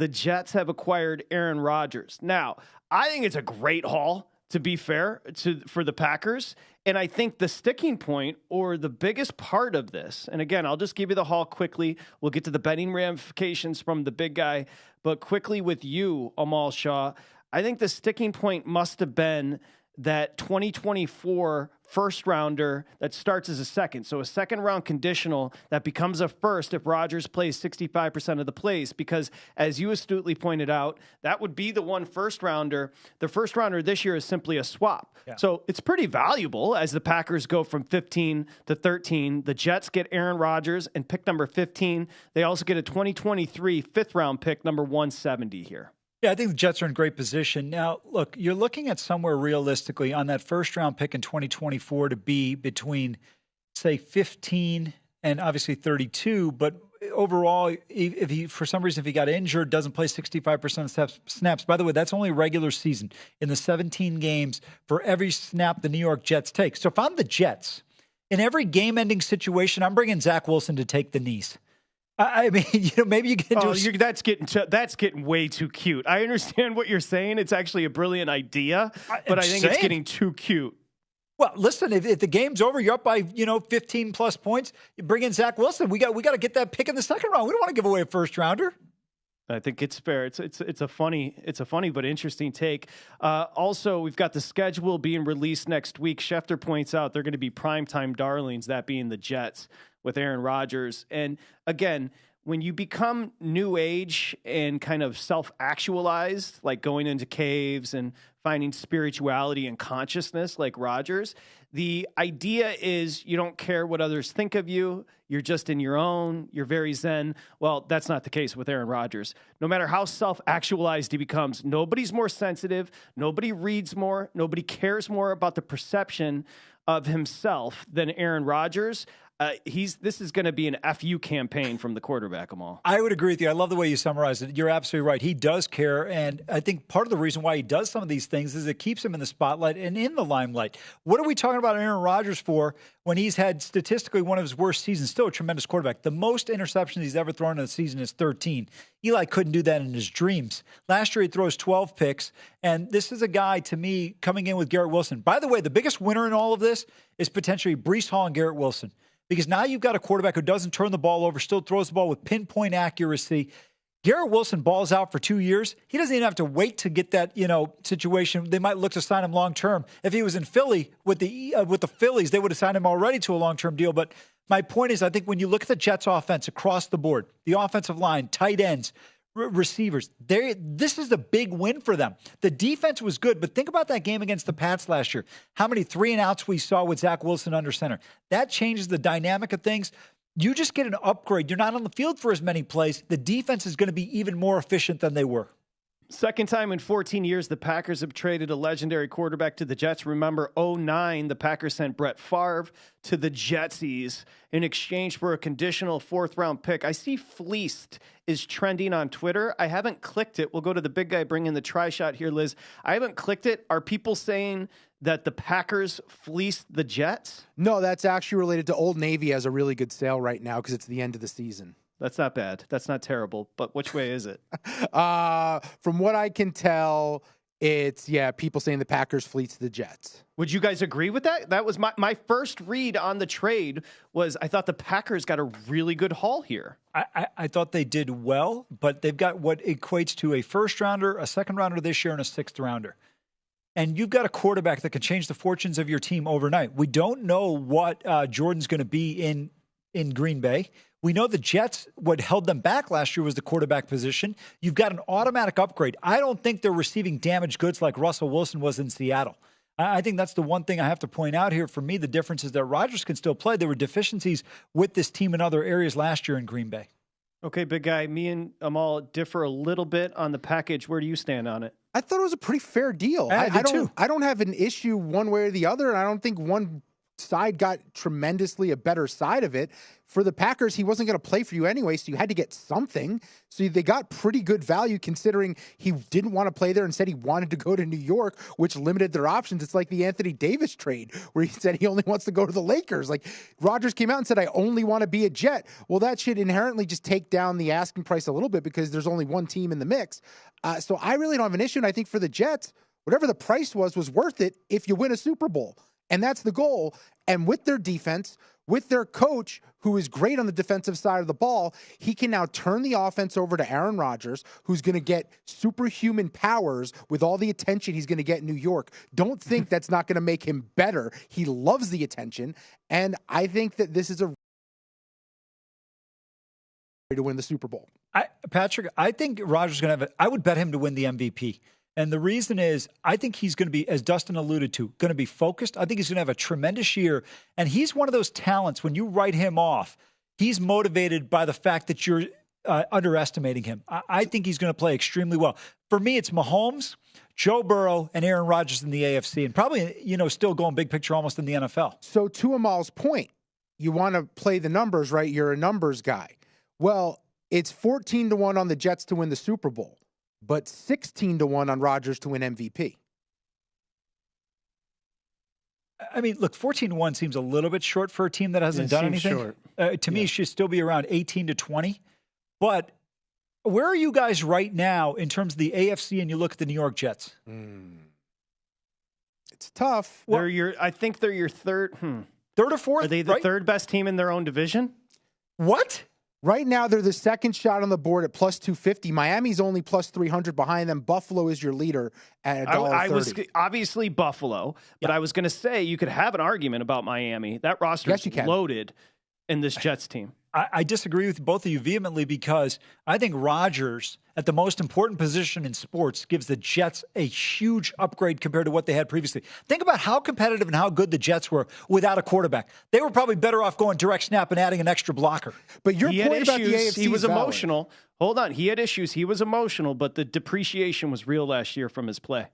the Jets have acquired Aaron Rodgers. Now, I think it's a great haul, to be fair, for the Packers. And I think the sticking point or the biggest part of this, and again, I'll just give you the haul quickly. We'll get to the betting ramifications from the big guy. But quickly with you, Amal Shah, I think the sticking point must have been that 2024 first rounder that starts as a second. So a second round conditional that becomes a first if Rodgers plays 65% of the plays, because as you astutely pointed out, that would be the one first rounder. The first rounder this year is simply a swap. Yeah. So it's pretty valuable as the Packers go from 15 to 13. The Jets get Aaron Rodgers and pick number 15. They also get a 2023 fifth round pick, number 170 here. Yeah, I think the Jets are in great position. Now, look, you're looking at somewhere realistically on that first-round pick in 2024 to be between, say, 15 and obviously 32. But overall, if he, for some reason, if he got injured, doesn't play 65% of snaps. By the way, that's only regular season in the 17 games for every snap the New York Jets take. So if I'm the Jets, in every game-ending situation, I'm bringing Zach Wilson to take the knees. I mean, maybe you can do. That's getting way too cute. I understand what you're saying. It's actually a brilliant idea, but I think it's getting too cute. Well, listen, if the game's over, you're up by 15 plus points. You bring in Zach Wilson. We got to get that pick in the second round. We don't want to give away a first rounder. I think it's fair. It's a funny but interesting take. Also, we've got the schedule being released next week. Schefter points out they're going to be primetime darlings, that being the Jets with Aaron Rodgers. And again, when you become new age and kind of self-actualized, like going into caves and finding spirituality and consciousness like Rodgers, the idea is you don't care what others think of you. You're just in your own. You're very zen. Well, that's not the case with Aaron Rodgers. No matter how self-actualized he becomes, nobody's more sensitive. Nobody reads more. Nobody cares more about the perception of himself than Aaron Rodgers. This is going to be an FU campaign from the quarterback, Amal. I would agree with you. I love the way you summarized it. You're absolutely right. He does care, and I think part of the reason why he does some of these things is it keeps him in the spotlight and in the limelight. What are we talking about Aaron Rodgers for when he's had statistically one of his worst seasons, still a tremendous quarterback? The most interceptions he's ever thrown in a season is 13. Eli couldn't do that in his dreams. Last year he throws 12 picks, and this is a guy, to me, coming in with Garrett Wilson. By the way, the biggest winner in all of this is potentially Breece Hall and Garrett Wilson. Because now you've got a quarterback who doesn't turn the ball over, still throws the ball with pinpoint accuracy. Garrett Wilson balls out for 2 years. He doesn't even have to wait to get that, situation. They might look to sign him long term. If he was in Philly with the Phillies, they would have signed him already to a long-term deal. But my point is, I think when you look at the Jets offense across the board, the offensive line, tight ends, receivers, this is a big win for them. The defense was good, but think about that game against the Pats last year. How many 3-and-outs we saw with Zach Wilson under center. That changes the dynamic of things. You just get an upgrade. You're not on the field for as many plays. The defense is going to be even more efficient than they were. Second time in 14 years, the Packers have traded a legendary quarterback to the Jets. Remember, 2009, the Packers sent Brett Favre to the Jetsies in exchange for a conditional fourth-round pick. I see fleeced is trending on Twitter. I haven't clicked it. We'll go to the big guy bringing the try-shot here, Liz. I haven't clicked it. Are people saying that the Packers fleeced the Jets? No, that's actually related to Old Navy has a really good sale right now because it's the end of the season. That's not bad. That's not terrible. But which way is it? From what I can tell, it's, people saying the Packers fleeced the Jets. Would you guys agree with that? That was my first read on the trade was I thought the Packers got a really good haul here. I thought they did well, but they've got what equates to a first rounder, a second rounder this year, and a sixth rounder. And you've got a quarterback that can change the fortunes of your team overnight. We don't know what Jordan's going to be in Green Bay. We know the Jets, what held them back last year was the quarterback position. You've got an automatic upgrade. I don't think they're receiving damaged goods like Russell Wilson was in Seattle. I think that's the one thing I have to point out here. For me, the difference is that Rodgers can still play. There were deficiencies with this team in other areas last year in Green Bay. Okay, big guy. Me and Amal differ a little bit on the package. Where do you stand on it? I thought it was a pretty fair deal. I did too. I don't have an issue one way or the other, and I don't think one side got tremendously a better side of it. For the Packers, he wasn't going to play for you anyway, so you had to get something. So they got pretty good value considering he didn't want to play there and said he wanted to go to New York, which limited their options. It's like the Anthony Davis trade where he said he only wants to go to the Lakers. Like Rodgers came out and said, I only want to be a Jet. Well, that should inherently just take down the asking price a little bit because there's only one team in the mix. So I really don't have an issue. And I think for the Jets, whatever the price was worth it if you win a Super Bowl. And that's the goal. And with their defense, with their coach, who is great on the defensive side of the ball, he can now turn the offense over to Aaron Rodgers, who's going to get superhuman powers with all the attention he's going to get in New York. Don't think that's not going to make him better. He loves the attention. And I think that this is a to win the Super Bowl. Patrick, I think Rodgers is going to have I would bet him to win the MVP. And the reason is, I think he's going to be, as Dustin alluded to, going to be focused. I think he's going to have a tremendous year. And he's one of those talents, when you write him off, he's motivated by the fact that you're underestimating him. I think he's going to play extremely well. For me, it's Mahomes, Joe Burrow, and Aaron Rodgers in the AFC. And probably, still going big picture almost in the NFL. So to Amal's point, you want to play the numbers, right? You're a numbers guy. Well, it's 14-1 on the Jets to win the Super Bowl, but 16-1 on Rodgers to win MVP. I mean, look, 14-1 seems a little bit short for a team that hasn't done anything. To me, it should still be around 18-20. But where are you guys right now in terms of the AFC and you look at the New York Jets? It's tough. Well, I think they're your third. Third or fourth? Are they the third best team in their own division? What? Right now, they're the second shot on the board at plus 250. Miami's only plus 300 behind them. Buffalo is your leader at $1.30. I was obviously Buffalo, but I was going to say you could have an argument about Miami. That roster is loaded in this Jets team. I disagree with both of you vehemently because I think Rodgers, at the most important position in sports, gives the Jets a huge upgrade compared to what they had previously. Think about how competitive and how good the Jets were without a quarterback. They were probably better off going direct snap and adding an extra blocker. But your point about the AFC, he was emotional. Hold on. He had issues. He was emotional, but the depreciation was real last year from his play.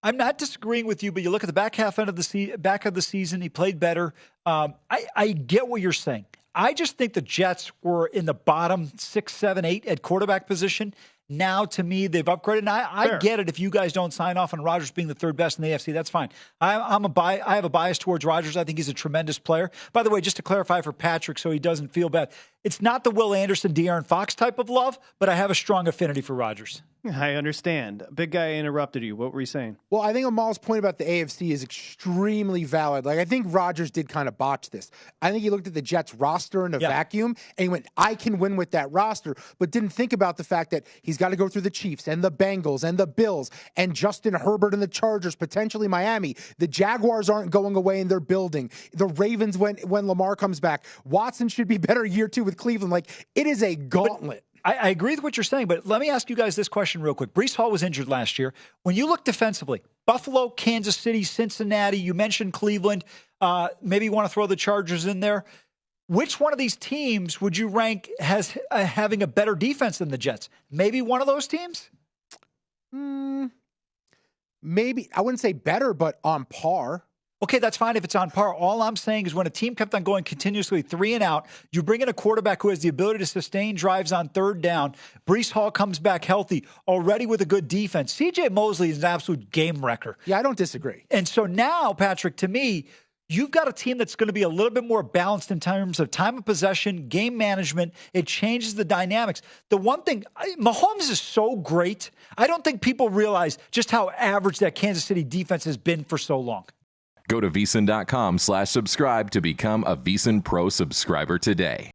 I'm not disagreeing with you, but you look at the back half of the season, he played better. I get what you're saying. I just think the Jets were in the bottom 6, 7, 8 at quarterback position. Now, to me, they've upgraded. And I get it if you guys don't sign off on Rodgers being the third best in the AFC. That's fine. I have a bias towards Rodgers. I think he's a tremendous player. By the way, just to clarify for Patrick so he doesn't feel bad, it's not the Will Anderson, De'Aaron Fox type of love, but I have a strong affinity for Rodgers. I understand. Big guy interrupted you. What were you saying? Well, I think Amal's point about the AFC is extremely valid. Like, I think Rodgers did kind of botch this. I think he looked at the Jets roster in a vacuum and he went, I can win with that roster, but didn't think about the fact that he's got to go through the Chiefs and the Bengals and the Bills and Justin Herbert and the Chargers, potentially Miami. The Jaguars aren't going away and they're building. The Ravens when Lamar comes back. Watson should be better year 2 with Cleveland. Like, it is a gauntlet. I agree with what you're saying, but let me ask you guys this question real quick. Breece Hall was injured last year. When you look defensively, Buffalo, Kansas City, Cincinnati, you mentioned Cleveland, maybe you want to throw the Chargers in there. Which one of these teams would you rank as having a better defense than the Jets? Maybe one of those teams? Maybe. I wouldn't say better, but on par. Okay, that's fine if it's on par. All I'm saying is when a team kept on going continuously 3 and out, you bring in a quarterback who has the ability to sustain drives on third down. Breece Hall comes back healthy, already with a good defense. C.J. Mosley is an absolute game wrecker. Yeah, I don't disagree. And so now, Patrick, to me, you've got a team that's going to be a little bit more balanced in terms of time of possession, game management. It changes the dynamics. The one thing, Mahomes is so great. I don't think people realize just how average that Kansas City defense has been for so long. Go to VSiN.com/subscribe to become a VSiN Pro subscriber today.